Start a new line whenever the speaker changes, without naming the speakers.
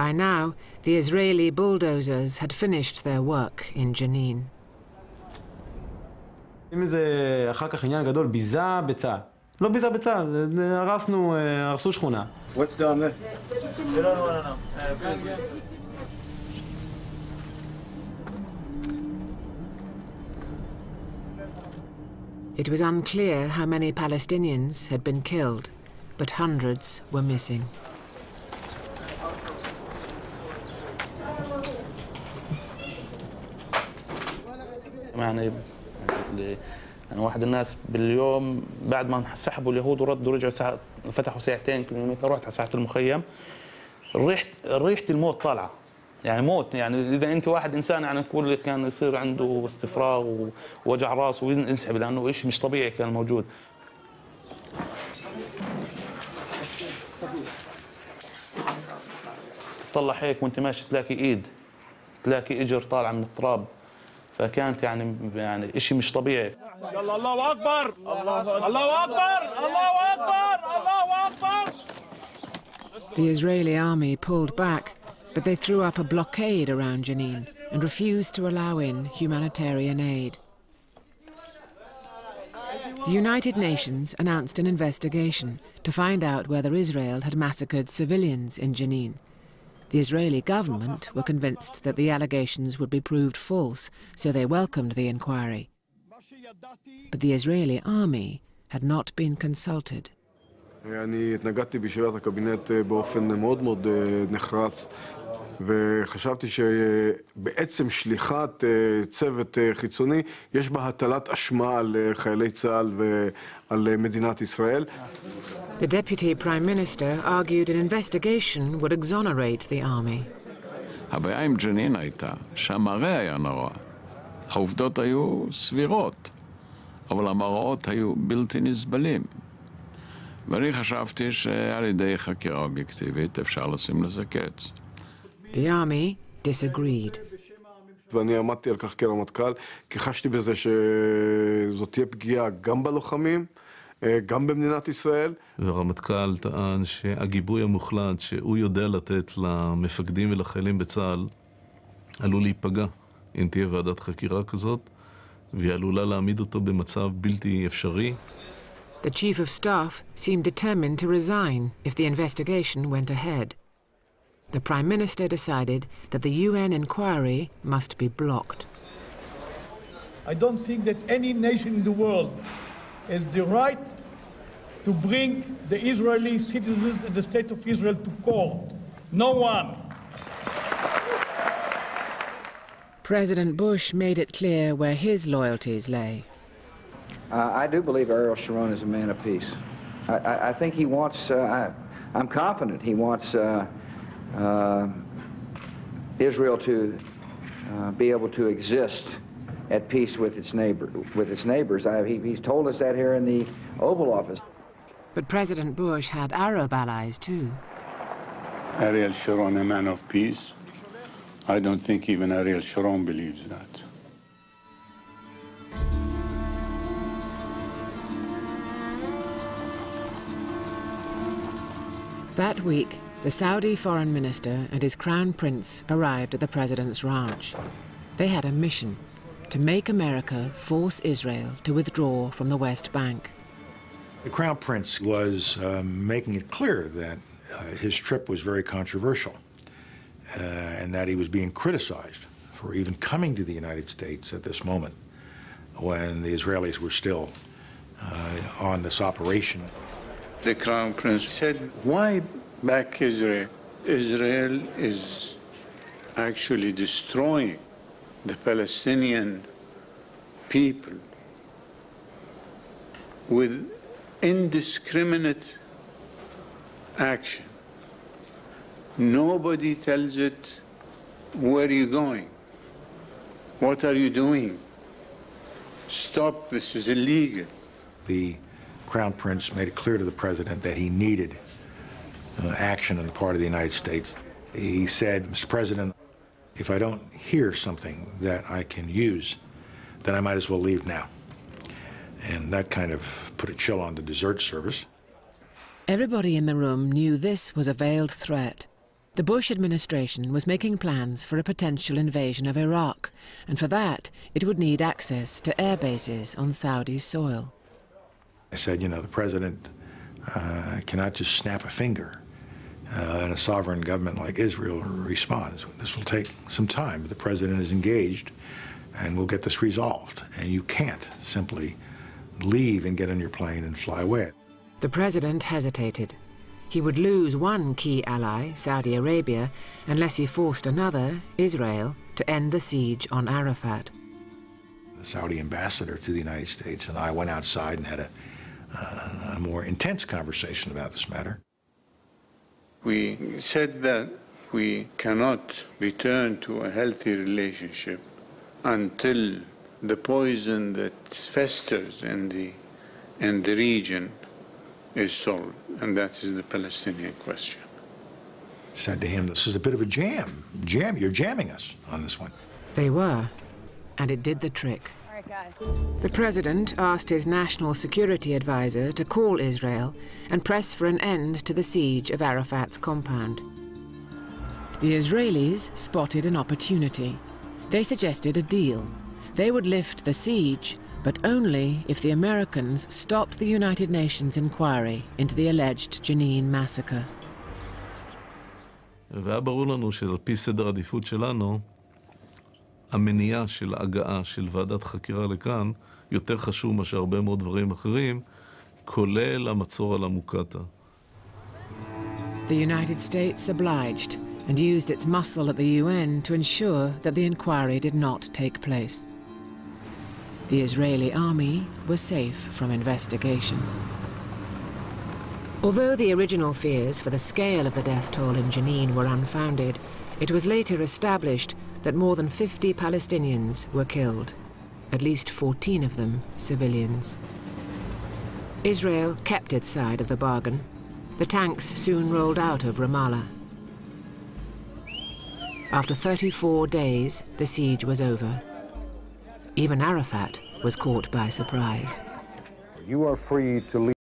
By now, the Israeli bulldozers had finished thetheir work in Jenin.
אם זה אחר כך עניין גדול, ביזה בצה"ל. לא ביזה בצה"ל, הרסו שכונה.
What's down there? No.
It was unclear how many Palestinians had been killed, but hundreds were missing.
يعني واحد الناس باليوم بعد ما سحبوا اليهود وردوا رجعوا فتحوا ساعتين كيلومتر، رحت على ساحة المخيم، ريحة الموت طالعة، يعني موت. يعني إذا أنت واحد إنسان يعني كل كان يصير عنده استفراغ ووجع راس وينسحب لأنه شيء مش طبيعي كان موجود. تطلع هيك وأنت ماشي تلاقي إيد، تلاقي إجر طالع من التراب، فكانت يعني شيء مش طبيعي.
يلا الله أكبر الله أكبر الله أكبر الله أكبر.
The Israeli army pulled back, but they threw up a blockade around Jenin and refused to allow in humanitarian aid. The United Nations announced an investigation to find out whether Israel had massacred civilians in Jenin. The Israeli government were convinced that the allegations would be proved false, so they welcomed the inquiry. But the Israeli army had not been consulted.
אני התנגדתי בישיבת הקבינט באופן מאוד מאוד נחרץ, וחשבתי שבעצם שליחת צוות חיצוני יש בה הטלת אשמה על חיילי צה"ל ועל מדינת ישראל.
The Deputy Prime Minister argued an investigation would exonerate the army.
הבעיה עם ג'נין הייתה שהמראה היה נורא. העובדות היו סבירות, אבל המראות היו בלתי נסבלים. ואני חשבתי שעל ידי חקירה אובייקטיבית אפשר לשים לזה קץ.
The army disagreed.
ואני עמדתי על כך כרמטכ"ל, כי חשתי בזה שזאת תהיה פגיעה גם בלוחמים, גם במדינת ישראל.
והרמטכ"ל טען שהגיבוי המוחלט שהוא יודע לתת למפקדים ולחיילים בצה"ל עלול להיפגע אם תהיה ועדת חקירה כזאת, והיא עלולה להעמיד אותו במצב בלתי אפשרי.
The Chief of Staff seemed determined to resign if the investigation went ahead. The Prime Minister decided that the UN inquiry must be blocked.
I don't think that any nation in the world has the right to bring the Israeli citizens and the state of Israel to court. No one.
President Bush made it clear where his loyalties lay.
I do believe Ariel Sharon is a man of peace. I think he wants, I'm confident he wants Israel to be able to exist at peace with its neighbors. He's told us that here in the Oval Office.
But President Bush had Arab allies too.
Ariel Sharon, a man of peace? I don't think even Ariel Sharon believes that.
That week, the Saudi foreign minister and his crown prince arrived at the president's ranch. They had a mission: to make America force Israel to withdraw from the West Bank.
The crown prince was making it clear that his trip was very controversial and that he was being criticized for even coming to the United States at this moment when the Israelis were still on this operation.
The crown prince said, why back Israel? Israel is actually destroying the Palestinian people with indiscriminate action. Nobody tells it, where are you going? What are you doing? Stop, this is illegal.
The Crown Prince made it clear to the president that he needed action on the part of the United States. He said, Mr. President, if I don't hear something that I can use, then I might as well leave now. And that kind of put a chill on the dessert service.
Everybody in the room knew this was a veiled threat. The Bush administration was making plans for a potential invasion of Iraq, and for that it would need access to air bases on Saudi soil.
I said, the president cannot just snap a finger and a sovereign government like Israel responds. This will take some time. The president is engaged, and we'll get this resolved. And you can't simply leave and get on your plane and fly away.
The president hesitated. He would lose one key ally, Saudi Arabia, unless he forced another, Israel, to end the siege on Arafat.
The Saudi ambassador to the United States and I went outside and had a more intense conversation about this matter.
We said that we cannot return to a healthy relationship until the poison that festers in the region is solved, and that is the Palestinian question.
Said to him, this is a bit of a jam. You're jamming us on this one.
They were, and it did the trick.
All right, guys.
The president asked his national security advisor to call Israel and press for an end to the siege of Arafat's compound. The Israelis spotted an opportunity. They suggested a deal. They would lift the siege, but only if the Americans stopped the United Nations inquiry into the alleged Jenin massacre.
והיה ברור לנו שעל פי סדר העדיפות שלנו, המניעה של ההגעה של ועדת חקירה לכאן יותר חשוב מאשר הרבה מאוד דברים אחרים, כולל המצור על המוקטעה.
The United States obliged and used its muscle at the UN to ensure that the inquiry did not take place. The Israeli army was safe from investigation. Although the original fears for the scale of the death toll in Jenin were unfounded, it was later established that more than 50 Palestinians were killed, at least 14 of them civilians. Israel kept its side of the bargain. The tanks soon rolled out of Ramallah. After 34 days, the siege was over. Even Arafat was caught by surprise.
You are free to leave.